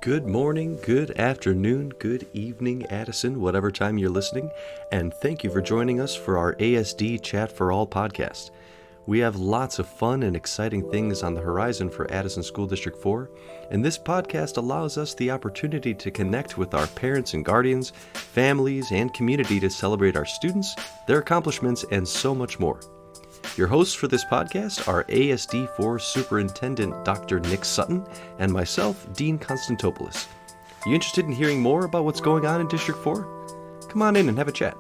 Good morning, good afternoon, good evening, Addison, whatever time you're listening, and thank you for joining us for our ASD Chat for All podcast. We have lots of fun and exciting things on the horizon for Addison School District 4, and this podcast allows us the opportunity to connect with our parents and guardians, families, and community to celebrate our students, their accomplishments, and so much more. Your hosts for this podcast are ASD4 Superintendent Dr. Nick Sutton and myself, Dean Constantopoulos. You interested in hearing more about what's going on in District 4? Come on in and have a chat.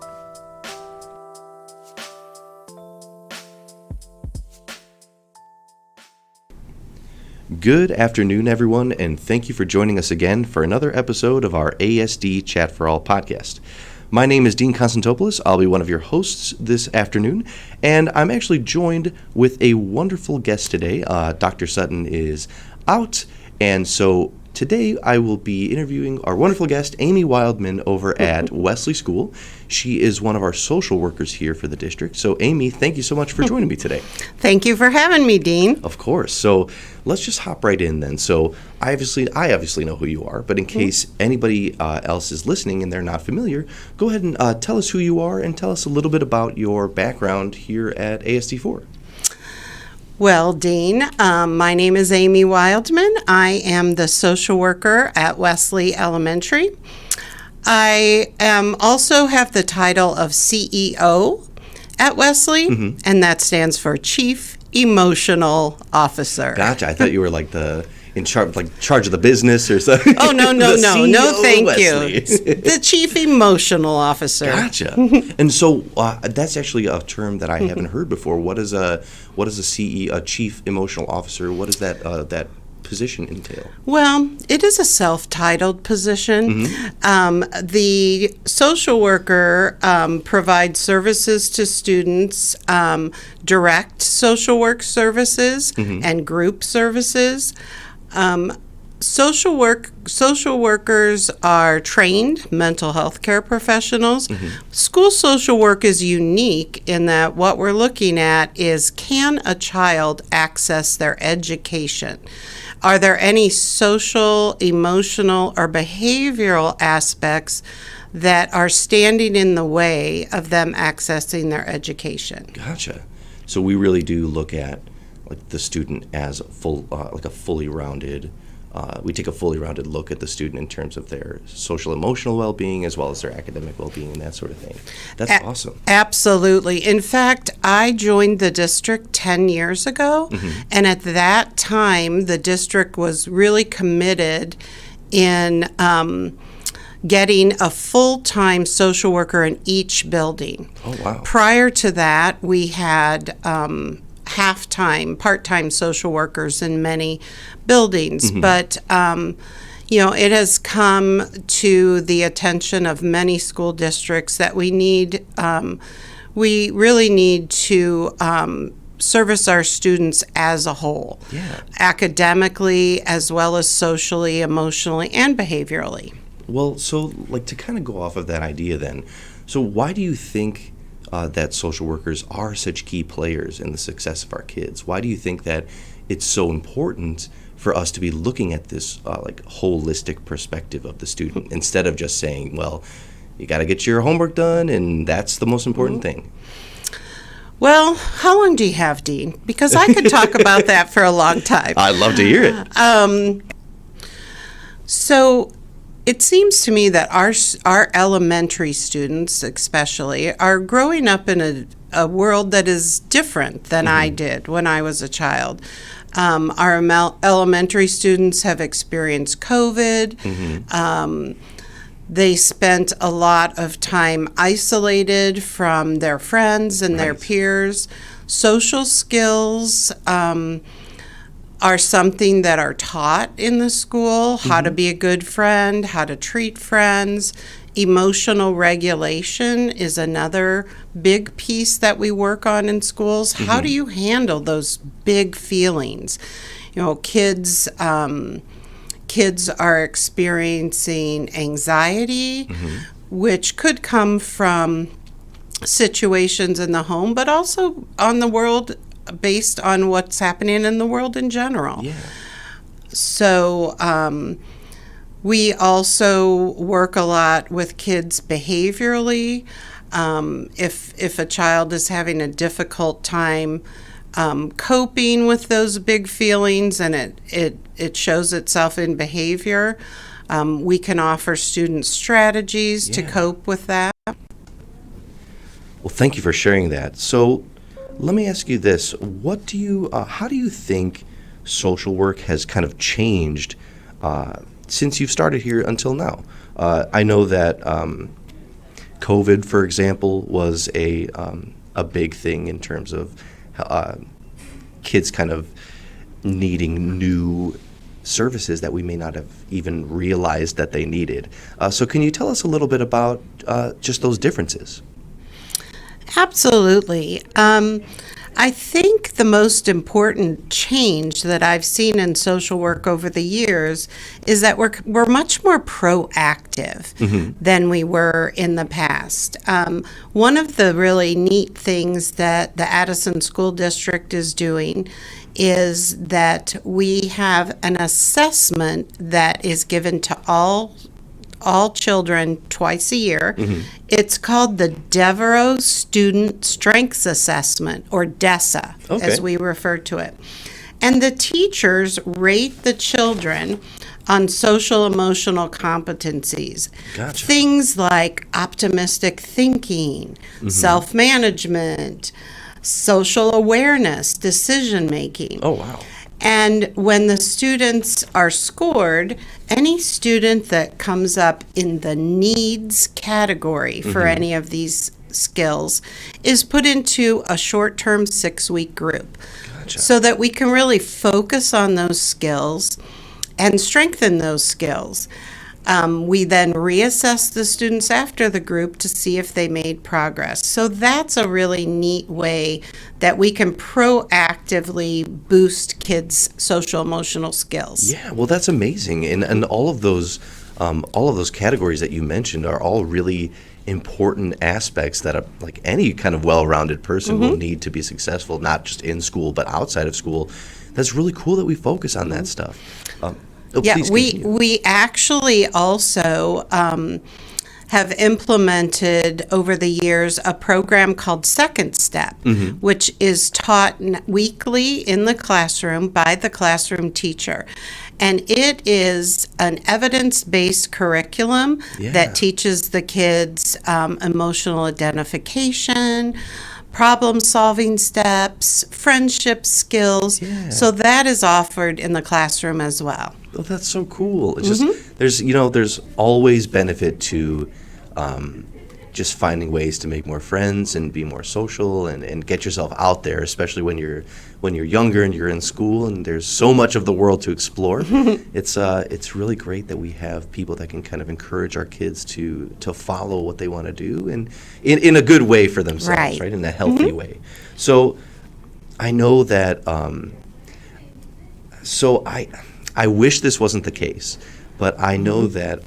Good afternoon, everyone, and thank you for joining us again for another episode of our ASD Chat for All podcast. My name is Dean Constantopoulos. I'll be one of your hosts this afternoon, and I'm actually joined with a wonderful guest today. Dr. Sutton is out, and so today I will be interviewing our wonderful guest, Amy Wildman, over at Wesley School. She is one of our social workers here for the district. So, Amy, thank you so much for joining me today. Thank you for having me, Dean. Of course. So, let's just hop right in then. So, I obviously know who you are, but in case anybody else is listening and they're not familiar, go ahead and tell us who you are and tell us a little bit about your background here at ASD4. Well, Dean, my name is Amy Wildman. I am the social worker at Wesley Elementary. I also have the title of CEO at Wesley, and that stands for Chief Emotional Officer. Gotcha. I thought you were like in charge of the business or something. Oh, no, thank Wesley. you. The Chief Emotional Officer. Gotcha. And so that's actually a term that I haven't heard before. What is a Chief Emotional Officer? What does that position entail? Well, it is a self-titled position. The social worker provides services to students, direct social work services and group services. Social workers are trained mental health care professionals. School social work is unique in that what we're looking at is, can a child access their education? Are there any social, emotional, or behavioral aspects that are standing in the way of them accessing their education? Gotcha. So we really do look at like the student as a fully rounded. We take a fully rounded look at the student in terms of their social emotional well-being as well as their academic well-being and that sort of thing. That's awesome. Absolutely. In fact, I joined the district 10 years ago, and at that time, the district was really committed in getting a full-time social worker in each building. Oh, wow. Prior to that, we had half-time, part-time social workers in many buildings, but it has come to the attention of many school districts that we really need to service our students as a whole, academically as well as socially, emotionally, and behaviorally. Well, so to kind of go off of that idea then, so why do you think that social workers are such key players in the success of our kids? Why do you think that it's so important for us to be looking at this holistic perspective of the student instead of just saying, well, you got to get your homework done and that's the most important thing? Well, how long do you have, Dean? Because I could talk about that for a long time. I'd love to hear it. So it seems to me that our elementary students especially are growing up in a world that is different than I did when I was a child. Our elementary students have experienced COVID. They spent a lot of time isolated from their friends and their peers. Social skills are something that are taught in the school, how to be a good friend, how to treat friends. Emotional regulation is another big piece that we work on in schools. How do you handle those big feelings? Kids are experiencing anxiety, which could come from situations in the home, but also on the world based on what's happening in the world in general. Yeah. So we also work a lot with kids behaviorally. If a child is having a difficult time coping with those big feelings and it shows itself in behavior, we can offer students strategies to cope with that. Well, thank you for sharing that. So let me ask you this. How do you think social work has kind of changed since you've started here until now? I know that COVID, for example, was a big thing in terms of kids kind of needing new services that we may not have even realized that they needed. So can you tell us a little bit about just those differences? Absolutely. I think the most important change that I've seen in social work over the years is that we're much more proactive than we were in the past. One of the really neat things that the Addison School District is doing is that we have an assessment that is given to all children twice a year. It's called the Devereaux Student Strengths Assessment, or DESA, as we refer to it. And the teachers rate the children on social emotional competencies. Gotcha. Things like optimistic thinking, self-management, social awareness, decision making. Oh, wow. And when the students are scored, any student that comes up in the needs category for any of these skills is put into a short-term 6-week group. Gotcha. So that we can really focus on those skills and strengthen those skills. We then reassess the students after the group to see if they made progress. So that's a really neat way that we can proactively boost kids' social emotional skills. Yeah, well, that's amazing, and all of those categories that you mentioned are all really important aspects that like any kind of well-rounded person will need to be successful, not just in school but outside of school. That's really cool that we focus on that stuff. We actually also have implemented over the years a program called Second Step, which is taught weekly in the classroom by the classroom teacher. And it is an evidence-based curriculum that teaches the kids emotional identification, problem-solving steps, friendship skills. Yeah. So that is offered in the classroom as well. Oh, that's so cool. It's just there's always benefit to just finding ways to make more friends and be more social and get yourself out there, especially when you're younger and you're in school and there's so much of the world to explore. It's really great that we have people that can kind of encourage our kids to follow what they want to do and in a good way for themselves, right? In a healthy way. So I know that I wish this wasn't the case, but I know that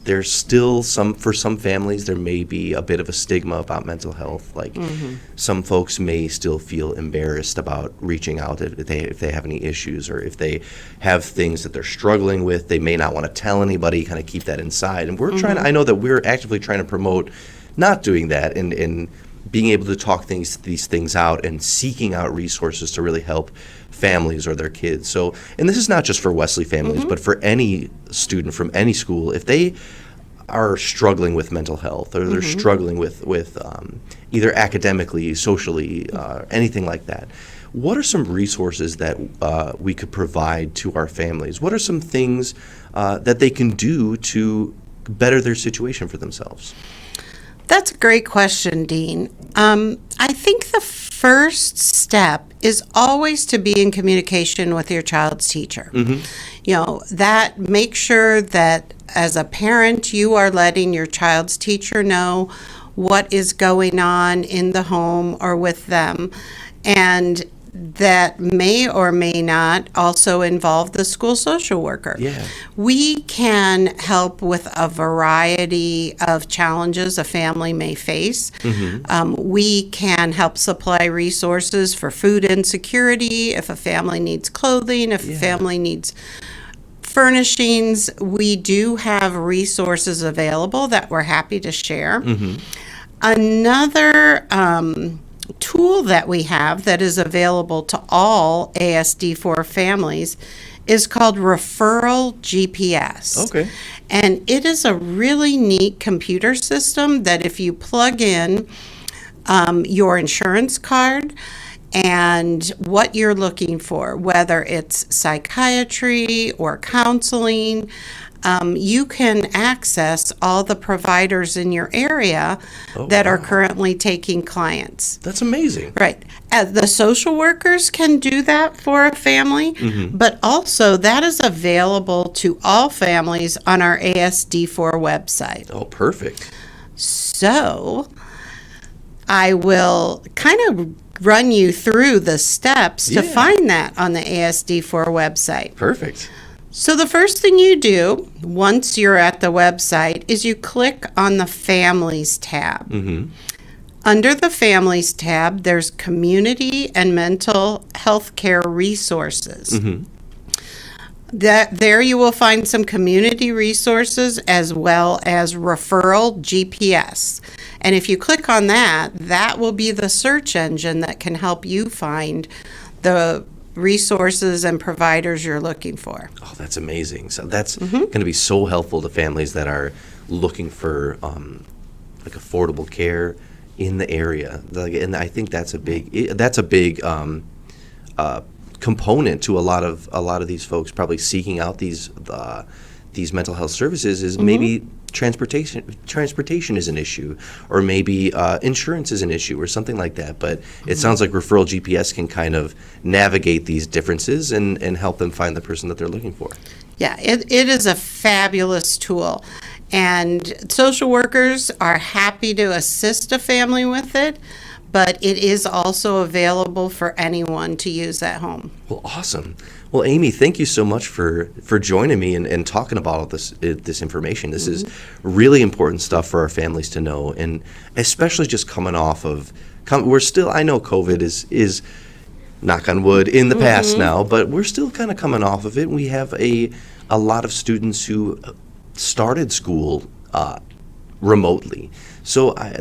there's still for some families, there may be a bit of a stigma about mental health. Like some folks may still feel embarrassed about reaching out if they have any issues, or if they have things that they're struggling with, they may not want to tell anybody, kind of keep that inside. And we're I know that we're actively trying to promote not doing that and being able to talk these things out and seeking out resources to really help families or their kids. So, and this is not just for Wesley families, but for any student from any school, if they are struggling with mental health or they're struggling with either academically, socially, anything like that, what are some resources that we could provide to our families? What are some things that they can do to better their situation for themselves? That's a great question, Dean. I think the first step is always to be in communication with your child's teacher. That make sure that as a parent, you are letting your child's teacher know what is going on in the home or with them. And that may or may not also involve the school social worker. Yeah. We can help with a variety of challenges a family may face. We can help supply resources for food insecurity, if a family needs clothing, if a family needs furnishings. We do have resources available that we're happy to share. Another tool that we have that is available to all ASD4 families is called Referral GPS. Okay. And it is a really neat computer system that if you plug in your insurance card and what you're looking for, whether it's psychiatry or counseling, you can access all the providers in your area that are currently taking clients. That's amazing. Right. The social workers can do that for a family, but also that is available to all families on our ASD4 website. Oh, perfect. So I will kind of run you through the steps to find that on the ASD4 website. Perfect. So the first thing you do once you're at the website is you click on the Families tab. Under the Families tab, there's Community and Mental Health Care Resources. There you will find some community resources as well as Referral GPS. And if you click on that, that will be the search engine that can help you find the resources and providers you're looking for. Oh, that's amazing. So that's going to be so helpful to families that are looking for like affordable care in the area. And I think that's a big component to a lot of these folks probably seeking out these mental health services is maybe transportation is an issue, or maybe insurance is an issue or something like that. But it sounds like Referral GPS can kind of navigate these differences and help them find the person that they're looking for. Yeah, it is a fabulous tool. And social workers are happy to assist a family with it, but it is also available for anyone to use at home. Well, awesome. Well, Amy, thank you so much for joining me and talking about all this information. This is really important stuff for our families to know, and especially just coming off of, we're still, I know COVID is knock on wood, in the past now, but we're still kind of coming off of it. We have a lot of students who started school remotely. So I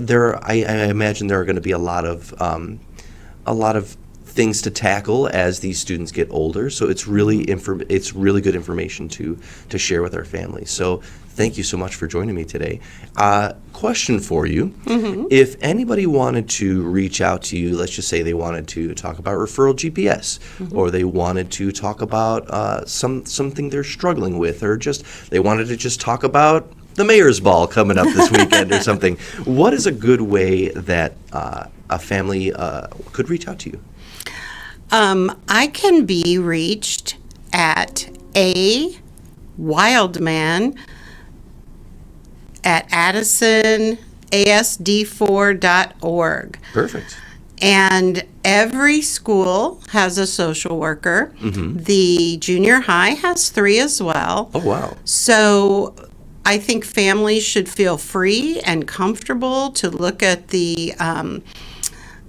imagine there are going to be a lot of things to tackle as these students get older. So it's really good information to share with our families. So thank you so much for joining me today. Question for you: if anybody wanted to reach out to you, let's just say they wanted to talk about Referral GPS, or they wanted to talk about something they're struggling with, or just they wanted to just talk about the Mayor's Ball coming up this weekend or something, what is a good way that a family could reach out to you? I can be reached at Wildman at addisonasd4.org. Perfect. And every school has a social worker. The junior high has 3 as well. Oh, wow. So I think families should feel free and comfortable to look at the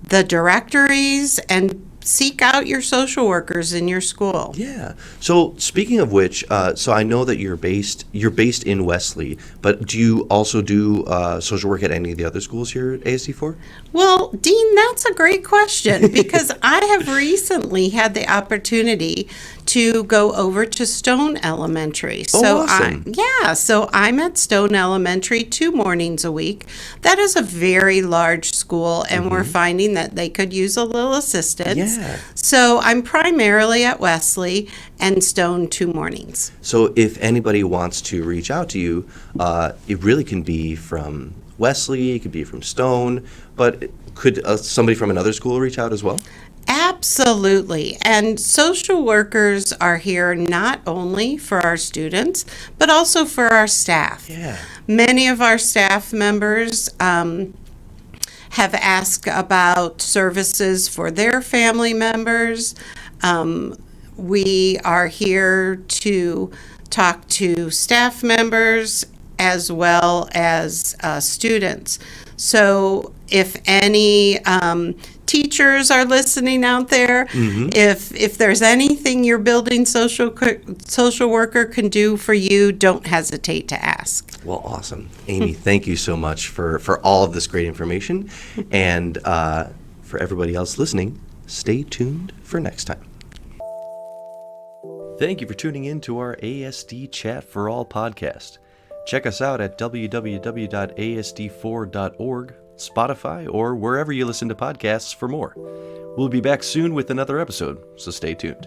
directories and seek out your social workers in your school. Yeah. So speaking of which, so I know that you're based in Wesley, but do you also do social work at any of the other schools here at ASD4? Well, Dean, that's a great question because I have recently had the opportunity to go over to Stone Elementary. Oh, awesome. So I'm at Stone Elementary 2 mornings a week. That is a very large school, and we're finding that they could use a little assistance. Yeah. So I'm primarily at Wesley and Stone 2 mornings. So if anybody wants to reach out to you, it really can be from Wesley, it could be from Stone, but could somebody from another school reach out as well? Absolutely. And social workers are here not only for our students, but also for our staff. Yeah. Many of our staff members have asked about services for their family members. We are here to talk to staff members as well as students. So if any teachers are listening out there, if there's anything your building social worker can do for you, don't hesitate to ask. Well, awesome. Amy, thank you so much for all of this great information. And for everybody else listening, stay tuned for next time. Thank you for tuning in to our ASD Chat for All podcast. Check us out at www.asd4.org, Spotify, or wherever you listen to podcasts for more. We'll be back soon with another episode, so stay tuned.